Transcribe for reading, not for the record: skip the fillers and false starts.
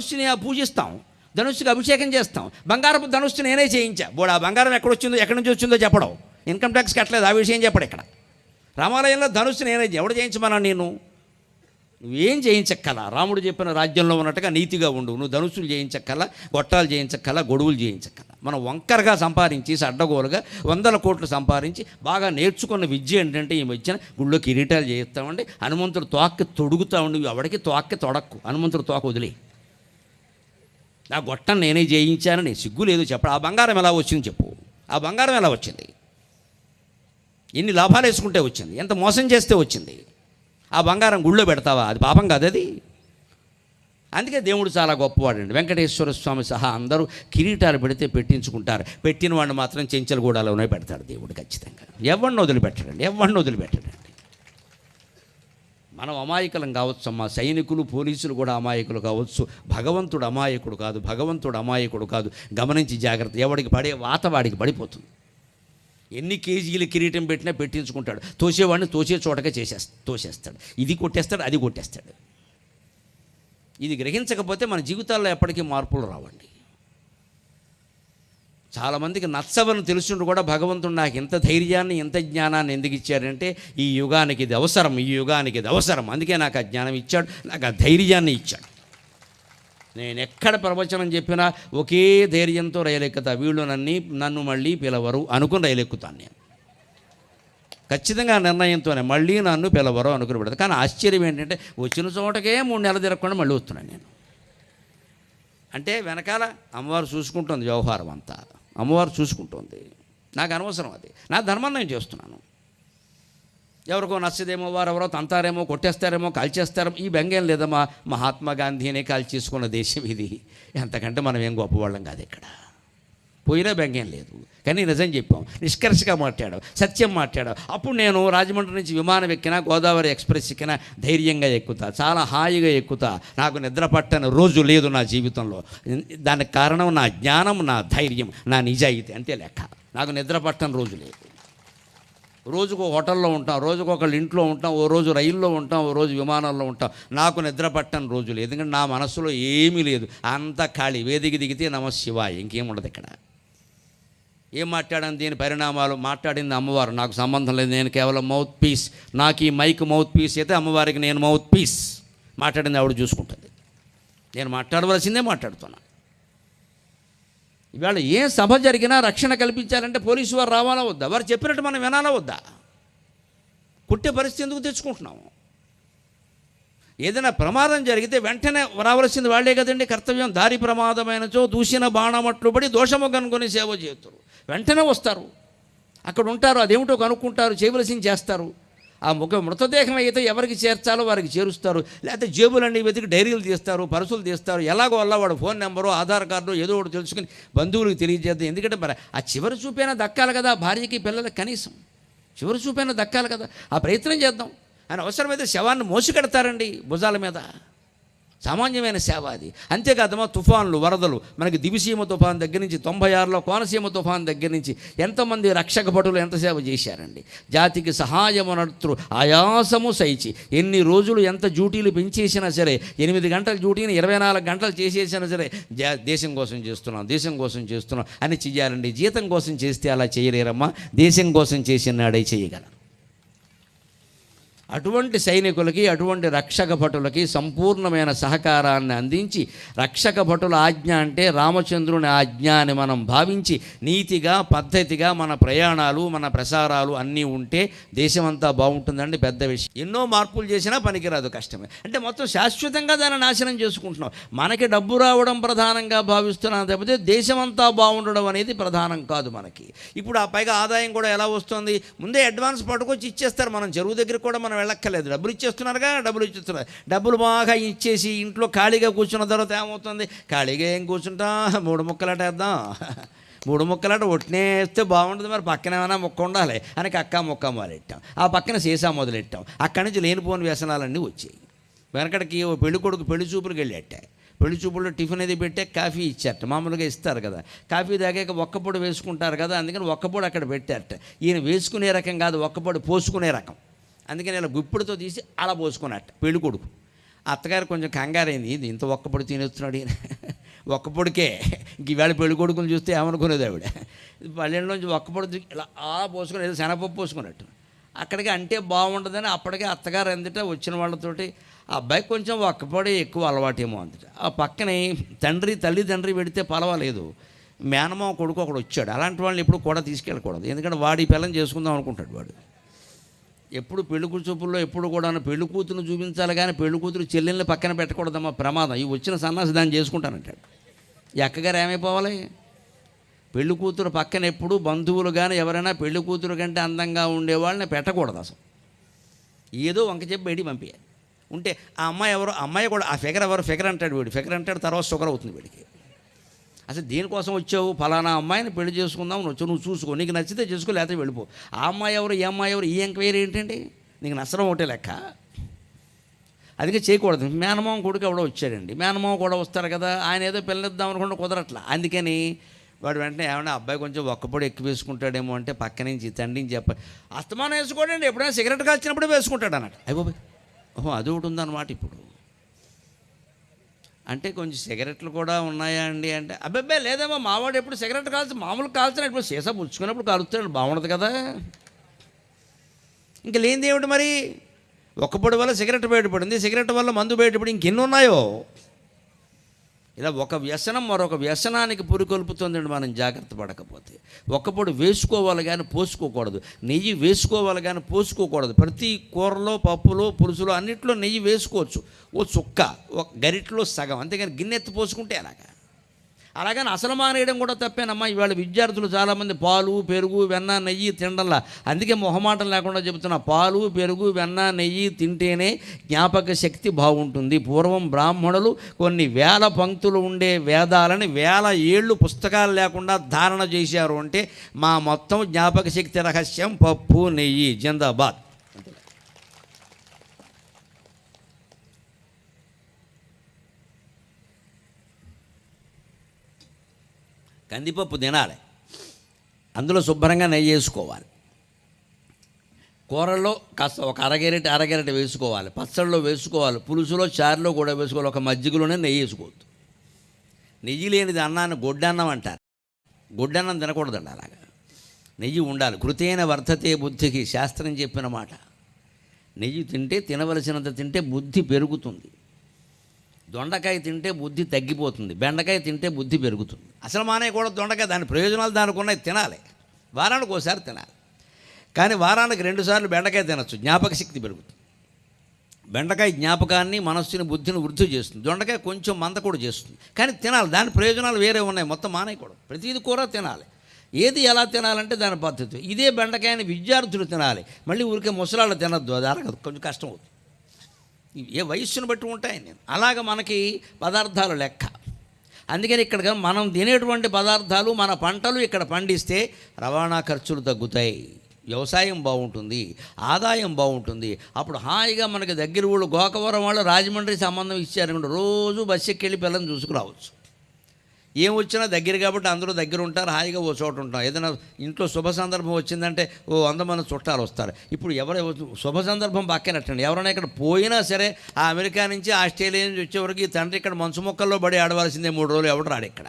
ధనుస్సుని పూజిస్తాం, ధనుస్సుకి అభిషేకం చేస్తాం. బంగారపు ధనుస్సు నేనే చేయించా. బోడు ఆ బంగారం ఎక్కడి నుంచి వచ్చిందో చెప్పడం, ఇన్కమ్ ట్యాక్స్ కట్టలేదు ఆ విషయం చెప్పడు. ఇక్కడ రామాలయంలో ధనుస్సు నేనే, ఎవడు చేయించమన్నా నేను? నువ్వేం చేయించక్కల, రాముడు చెప్పిన రాజ్యంలో ఉన్నట్టుగా నీతిగా ఉండు. నువ్వు ధనుస్సులు చేయించక్కల, గొట్టాలు చేయించక్కల, గొడుగులు చేయించక్కల. మనం వంకరగా సంపాదించి అడ్డగోలుగా 100 కోట్లు సంపాదించి బాగా నేర్చుకున్న విద్య ఏంటంటే ఈ మధ్యన గుళ్ళో కిరీటాలు చేయిస్తామండి, హనుమంతుడు తోక్కి తొడుగుతా ఉండి, ఎవడికి తోక్కి తొడక్కు, హనుమంతుడు తోక వదిలే. నా గొట్టం నేనే చేయించానని సిగ్గు లేదు చెప్పడు. ఆ బంగారం ఎలా వచ్చింది చెప్పు, ఆ బంగారం ఎలా వచ్చింది? ఎన్ని లాభాలు వేసుకుంటే వచ్చింది, ఎంత మోసం చేస్తే వచ్చింది? ఆ బంగారం గుళ్ళో పెడతావా? అది పాపం కాదు అది. అందుకే దేవుడు చాలా గొప్పవాడండి. వెంకటేశ్వర స్వామి సహా అందరూ కిరీటాలు పెడితే పెట్టించుకుంటారు. పెట్టిన వాడిని మాత్రం చెంచలగూడలోనే పెడతాడు దేవుడు ఖచ్చితంగా. ఎవరిని వదిలిపెట్టడండి. మనం అమాయకులం కావచ్చు అమ్మా, సైనికులు పోలీసులు కూడా అమాయకులు కావచ్చు. భగవంతుడు అమాయకుడు కాదు. గమనించి జాగ్రత్త. ఎవడికి పడే వాత వాడికి పడిపోతుంది. ఎన్ని కేజీలు కిరీటం పెట్టినా పెట్టించుకుంటాడు. తోసేవాడిని తోసే చోటగా తోసేస్తాడు. ఇది కొట్టేస్తాడు, అది కొట్టేస్తాడు. ఇది గ్రహించకపోతే మన జీవితాల్లో ఎప్పటికీ మార్పులు రావండి. చాలామందికి నచ్చవని తెలుసుంటూ కూడా భగవంతుడు నాకు ఇంత ధైర్యాన్ని, ఇంత జ్ఞానాన్ని ఎందుకు ఇచ్చాడంటే ఈ యుగానికి ఇది అవసరం. అందుకే నాకు ఆ జ్ఞానం ఇచ్చాడు, నాకు ఆ ధైర్యాన్ని ఇచ్చాడు. నేను ఎక్కడ ప్రవచనం చెప్పినా ఒకే ధైర్యంతో రైలెక్కుతా. వీళ్ళు నన్ను మళ్ళీ పిలవరు అనుకుని రైలెక్కుతాను నేను. ఖచ్చితంగా నిర్ణయంతోనే మళ్ళీ నన్ను పిలవరు అనుకుని పెడతాను. కానీ ఆశ్చర్యం ఏంటంటే వచ్చిన చోటకే 3 నెలలు తిరగకుండా మళ్ళీ వస్తున్నాను నేను. అంటే వెనకాల అమ్మవారు చూసుకుంటుంది, వ్యవహారం అంతా అమ్మవారు చూసుకుంటుంది. నాకు అనవసరం అది. నా ధర్మం నేను చేస్తున్నాను. ఎవరికో నచ్చదేమో, వారెవరో తంతారేమో, కొట్టేస్తారేమో, కాల్చేస్తారేమో, ఈ బెంగేం లేదమ్మా. మహాత్మా గాంధీనే కాల్చేసుకున్న దేశం ఇది. ఎంతకంటే మనం ఏం గొప్పవాళ్ళం కాదు. ఇక్కడ పోయినా బెంగేం లేదు. కానీ నిజం చెప్పాం, నిష్కర్షగా మాట్లాడాం, సత్యం మాట్లాడాం. అప్పుడు నేను రాజమండ్రి నుంచి విమానం ఎక్కినా, గోదావరి ఎక్స్ప్రెస్ ఎక్కినా ధైర్యంగా ఎక్కుతా, చాలా హాయిగా ఎక్కుతా. నాకు నిద్ర పట్టని రోజు లేదు నా జీవితంలో. దానికి కారణం నా జ్ఞానం, నా ధైర్యం, నా నిజాయితీ, అంతే లెక్క. నాకు నిద్ర పట్టని రోజు లేదు. రోజుకు హోటల్లో ఉంటాం, రోజుకు ఒకళ్ళు ఇంట్లో ఉంటాం, ఓ రోజు రైల్లో ఉంటాం, ఓ రోజు విమానంలో ఉంటాం. నాకు నిద్ర పట్టని రోజు లేదు. ఎందుకంటే నా మనసులో ఏమీ లేదు, అంతా ఖాళీ. వేదిక దిగితే నమశివాయ, ఇంకేం ఉండదు ఇక్కడ. ఏం మాట్లాడాను, దీని పరిణామాలు మాట్లాడింది అమ్మవారు, నాకు సంబంధం లేదు. నేను కేవలం మౌత్ పీస్. నాకు ఈ మైక్ మౌత్ పీస్ అయితే అమ్మవారికి నేను మౌత్ పీస్. మాట్లాడింది ఆవిడ చూసుకుంటుంది. నేను మాట్లాడవలసిందే మాట్లాడుతున్నా. ఇవాళ ఏ సభ జరిగినా రక్షణ కల్పించాలంటే పోలీసు వారు రావాలా వద్దా? వారు చెప్పినట్టు మనం వినాలా వద్దా? కుట్టే పరిస్థితి ఎందుకు తెచ్చుకుంటున్నాము? ఏదైనా ప్రమాదం జరిగితే వెంటనే రావాల్సింది వాళ్ళే కదండి. కర్తవ్యం. దారి ప్రమాదమైనచో దూసిన బాణమట్లు పడి దోషము కనుకొని సేవ చేస్తారు. వెంటనే వస్తారు, అక్కడ ఉంటారు, అదేమిటో కనుక్కుంటారు, చేయవలసింది చేస్తారు. ఆ మృతదేహం అయితే ఎవరికి చేర్చాలో వారికి చేరుస్తారు. లేకపోతే జేబులన్నీ వెతికి డైరీలు తీస్తారు, పర్సులు తీస్తారు. ఎలాగో అలా వాడు ఫోన్ నెంబరు, ఆధార్ కార్డు ఏదో ఒకటి తెలుసుకుని బంధువులకు తెలియజేద్దాం. ఎందుకంటే మరి ఆ చివరి చూపైనా దక్కాలి కదా భార్యకి, పిల్లలకి. కనీసం చివరి చూపైనా దక్కాలి కదా. ఆ ప్రయత్నం చేద్దాం. ఆయన అవసరమైతే శవాన్ని మోసుకెడతారండి భుజాల మీద. సామాన్యమైన సేవ అది. అంతేకాదమ్మా, తుఫాన్లు, వరదలు, మనకి దివిసీమ తుఫాన్ దగ్గర నుంచి 96లో కోనసీమ తుఫాన్ దగ్గర నుంచి ఎంతమంది రక్షక భటులు ఎంత సేవ చేశారండి. జాతికి సహాయమనర్తృ ఆయాసము సైచి. ఎన్ని రోజులు ఎంత డ్యూటీలు పెంచేసినా సరే, 8 గంటల డ్యూటీని 24 గంటలు చేసేసినా సరే, దేశం కోసం చేస్తున్నాం అని చెయ్యాలండి. జీతం కోసం చేస్తే అలా చేయలేరమ్మా, దేశం కోసం చేసిన నాడే చేయగలరు. అటువంటి సైనికులకి, అటువంటి రక్షక భటులకి సంపూర్ణమైన సహకారాన్ని అందించి, రక్షక భటుల ఆజ్ఞ అంటే రామచంద్రుని ఆజ్ఞ అని మనం భావించి నీతిగా, పద్ధతిగా మన ప్రయాణాలు, మన ప్రసారాలు అన్నీ ఉంటే దేశమంతా బాగుంటుందండి. పెద్ద విషయం. ఎన్నో మార్పులు చేసినా పనికిరాదు, కష్టమే. అంటే మొత్తం శాశ్వతంగా దాన్ని నాశనం చేసుకుంటున్నాం. మనకి డబ్బు రావడం ప్రధానంగా భావిస్తున్నాం తప్పితే దేశమంతా బాగుండడం అనేది ప్రధానం కాదు మనకి. ఇప్పుడు ఆ పైగా ఆదాయం కూడా ఎలా వస్తుంది? ముందే అడ్వాన్స్ పట్టుకొచ్చి ఇచ్చేస్తారు. మనం చెరువు దగ్గర కూడా మనం వెళ్ళక్కర్లేదు, డబ్బులు ఇచ్చేస్తున్నారుగా. డబ్బులు బాగా ఇచ్చేసి ఇంట్లో ఖాళీగా కూర్చున్న తర్వాత ఏమవుతుంది? ఖాళీగా ఏం కూర్చుంటాం, 3 ముక్కలాటేద్దాం. 3 ముక్కలాట ఒట్టినేస్తే బాగుంటుంది, మరి పక్కన ఏమైనా ముక్క ఉండాలి అని ముక్క మొదలెట్టాం. ఆ పక్కన సీసా మొదలెట్టాం. అక్కడి నుంచి లేనిపోని వ్యసనాలన్నీ వచ్చాయి. వెనకడికి ఓ పెళ్లి కొడుకు పెళ్లి చూపులకు వెళ్ళేట. పెళ్లి చూపుల్లో టిఫిన్ అది పెట్టే కాఫీ ఇచ్చారట. మామూలుగా ఇస్తారు కదా, కాఫీ తాగాక ఒక్కపొడి వేసుకుంటారు కదా, అందుకని ఒక్కపొడి అక్కడ పెట్టారట. ఈయన వేసుకునే రకం కాదు, ఒక్కపొడి పోసుకునే రకం. అందుకని ఇలా గుప్పిడితో తీసి అలా పోసుకున్నట్ట పెళ్ళికొడుకు. అత్తగారు కొంచెం కంగారైంది, ఇది ఇంత ఒక్కపొడి తినేస్తున్నాడు ఈయన, ఒక్కపొడికే ఇంక ఈవేళ పెళ్లి కొడుకుని చూస్తే ఏమనుకునేది ఆవిడ, పల్లెల్లోంచి ఒక్కపొడి ఇలా పోసుకొని ఏదో శనగపప్పు పోసుకున్నట్టు అక్కడికి అంటే బాగుంటుందని అప్పటికే అత్తగారు అందుట వచ్చిన వాళ్ళతోటి ఆ అబ్బాయికి కొంచెం ఒక్కపొడి ఎక్కువ అలవాటేమో అందుట. ఆ పక్కనే తల్లిదండ్రి పెడితే పర్వాలేదు, మేనమామ కొడుకు ఒకడు వచ్చాడు. అలాంటి వాళ్ళని ఎప్పుడు కూడా తీసుకెళ్ళకూడదు, ఎందుకంటే వాడి పిల్లని చేసుకుందాం అనుకుంటాడు వాడు. ఎప్పుడు పెళ్లి చూపుల్లో ఎప్పుడు కూడా పెళ్లి కూతురుని చూపించాలి కానీ పెళ్లి కూతురు చెల్లెల్ని పక్కన పెట్టకూడదమ్మా, ప్రమాదం. ఈ వచ్చిన సన్నాసి దాన్ని చేసుకుంటానంటాడు. ఈ అక్కగారు ఏమైపోవాలి? పెళ్లి కూతురు పక్కన ఎప్పుడు బంధువులు కానీ ఎవరైనా పెళ్లి కూతురు కంటే అందంగా ఉండేవాళ్ళని పెట్టకూడదు అసలు. ఏదో వంక చెప్పి బయటికి పంపించాలి. ఉంటే ఆ అమ్మాయి ఎవరో, అమ్మాయి కూడా ఆ ఫిగర్ ఎవరు, ఫిగర్ అంటాడు వీడు, ఫిగర్ అంటాడు, తర్వాత షుగర్ అవుతుంది వీడికి. అసలు దేనికోసం వచ్చావు? ఫలానా అమ్మాయిని పెళ్లి చేసుకుందాం వచ్చావు, నువ్వు చూసుకో, నీకు నచ్చితే చేసుకో, లేకపోతే వెళ్ళిపో. ఆ అమ్మాయి ఎవరు, ఈ అమ్మాయి ఎవరు, ఈ ఎంక్వైరీ ఏంటండి? నీకు నచ్చడం ఒకటే లెక్క. అందుకే చేయకూడదు. మేనమామ కొడుకు ఎవడో వచ్చాడండి, మేనమామ కూడా వస్తారు కదా, ఆయన ఏదో పిల్లనిద్దాం అనుకుంటే కుదరట్లా. అందుకని వాడు వెంటనే ఏమన్నా అబ్బాయి కొంచెం ఒక్కపొడి ఎక్కువ వేసుకుంటాడేమో అంటే పక్క నుంచి తండ్రికి చెప్పాలి, అస్తమానం వేసుకోండి, ఎప్పుడైనా సిగరెట్ కాల్చినప్పుడే వేసుకుంటాడు అన్నట్టు. అయిపోయి ఓహో అది ఒకటి ఉందన్నమాట. ఇప్పుడు అంటే కొంచెం సిగరెట్లు కూడా ఉన్నాయా అండి అంటే, అబ్బాయి లేదేమో, మావాడు ఎప్పుడు సిగరెట్ కాల్చి మామూలు కాల్చున్నాడు, ఇప్పుడు సీసా పుచ్చుకున్నప్పుడు కాలుస్తాడు, బాగుండదు కదా. ఇంక లేనిది ఏమిటి మరి? ఒక్కపొడి వల్ల సిగరెట్ బయటపడింది, సిగరెట్ వల్ల మందు బయటపడి ఇంకెన్ని ఉన్నాయో. ఇలా ఒక వ్యసనం మరొక వ్యసనానికి పురికొల్పుతుందండి మనం జాగ్రత్త పడకపోతే. ఒక్కపొడి వేసుకోవాలి కానీ పోసుకోకూడదు, నెయ్యి వేసుకోవాలి కానీ పోసుకోకూడదు. ప్రతి కూరలో, పప్పులో, పులుసులో అన్నిట్లో నెయ్యి వేసుకోవచ్చు, ఓ చుక్క, ఒక గరిట్లో సగం, అంతేగాని గిన్నెత్తి పోసుకుంటే అలాగని అసలు మానేయడం కూడా తప్పేనమ్మా. ఇవాళ విద్యార్థులు చాలామంది పాలు, పెరుగు, వెన్న, నెయ్యి తినడంలా. అందుకే మొహమాటం లేకుండా చెబుతున్నా, పాలు, పెరుగు, వెన్న, నెయ్యి తింటేనే జ్ఞాపక శక్తి బాగుంటుంది. పూర్వం బ్రాహ్మణులు కొన్ని వేల పంక్తులు ఉండే వేదాలని 1000 ఏళ్ళు పుస్తకాలు లేకుండా ధారణ చేశారు అంటే మా మొత్తం జ్ఞాపక శక్తి రహస్యం పప్పు, నెయ్యి. జిందాబాద్. కందిపప్పు తినాలి, అందులో శుభ్రంగా నెయ్యి వేసుకోవాలి. కూరల్లో కాస్త ఒక అరగెరటి వేసుకోవాలి, పచ్చళ్ళలో వేసుకోవాలి, పులుసులో, చారులో కూడా వేసుకోవాలి. ఒక మజ్జిగలోనే నెయ్యి వేసుకోవద్దు. నెయ్యి లేనిది అన్నాన్ని గొడ్డన్నం అంటారు. గొడ్డన్నం తినకూడదండి, అలాగా నెయ్యి ఉండాలి. కృతేన వర్ధతే బుద్ధికి శాస్త్రం చెప్పిన మాట. నెయ్యి తింటే తినవలసినంత తింటే బుద్ధి పెరుగుతుంది. దొండకాయ తింటే బుద్ధి తగ్గిపోతుంది, బెండకాయ తింటే బుద్ధి పెరుగుతుంది. అసలు మానేయకూడదు దొండకాయ, దాని ప్రయోజనాలు దానికి ఉన్నాయి, తినాలి. వారానికి ఒకసారి తినాలి, కానీ వారానికి 2 సార్లు బెండకాయ తినచ్చు, జ్ఞాపక శక్తి పెరుగుతుంది. బెండకాయ జ్ఞాపకాన్ని, మనస్సుని, బుద్ధిని వృద్ధి చేస్తుంది. దొండకాయ కొంచెం మంద కూడా చేస్తుంది, కానీ తినాలి. దాని ప్రయోజనాలు వేరే ఉన్నాయి, మొత్తం మానేయకూడదు. ప్రతిది కూర తినాలి. ఏది ఎలా తినాలంటే దాని పద్ధతి. ఇదే బెండకాయని విద్యార్థులు తినాలి, మళ్ళీ ఊరికే ముసలాళ్ళు తినద్దు, అది అరగదు, కొంచెం కష్టం అవుతుంది. ఏ వయస్సును బట్టి ఉంటాయి. నేను అలాగ మనకి పదార్థాలు లెక్క. అందుకని ఇక్కడ మనం తినేటువంటి పదార్థాలు, మన పంటలు ఇక్కడ పండిస్తే రవాణా ఖర్చులు తగ్గుతాయి, వ్యవసాయం బాగుంటుంది, ఆదాయం బాగుంటుంది. అప్పుడు హాయిగా మనకి దగ్గర ఊళ్ళు గోకవరం వాళ్ళు రాజమండ్రి సంబంధం ఇచ్చారనుకుంటే రోజు బస్సు ఎక్కి పిల్లల్ని చూసుకురావచ్చు. ఏం వచ్చినా దగ్గర కాబట్టి అందరూ దగ్గర ఉంటారు, హాయిగా ఓ చోట ఉంటాం. ఏదైనా ఇంట్లో శుభ సందర్భం వచ్చిందంటే 100 మంది చుట్టాలు వస్తారు. ఇప్పుడు ఎవరు శుభ సందర్భం పక్కనట్టండి, ఎవరైనా ఇక్కడ పోయినా సరే ఆ అమెరికా నుంచి, ఆస్ట్రేలియా నుంచి వచ్చేవరకు ఈ తండ్రి ఇక్కడ మంచు మొక్కల్లో పడి ఆడవలసిందే 3 రోజులు, ఎవడు రాడు ఇక్కడ.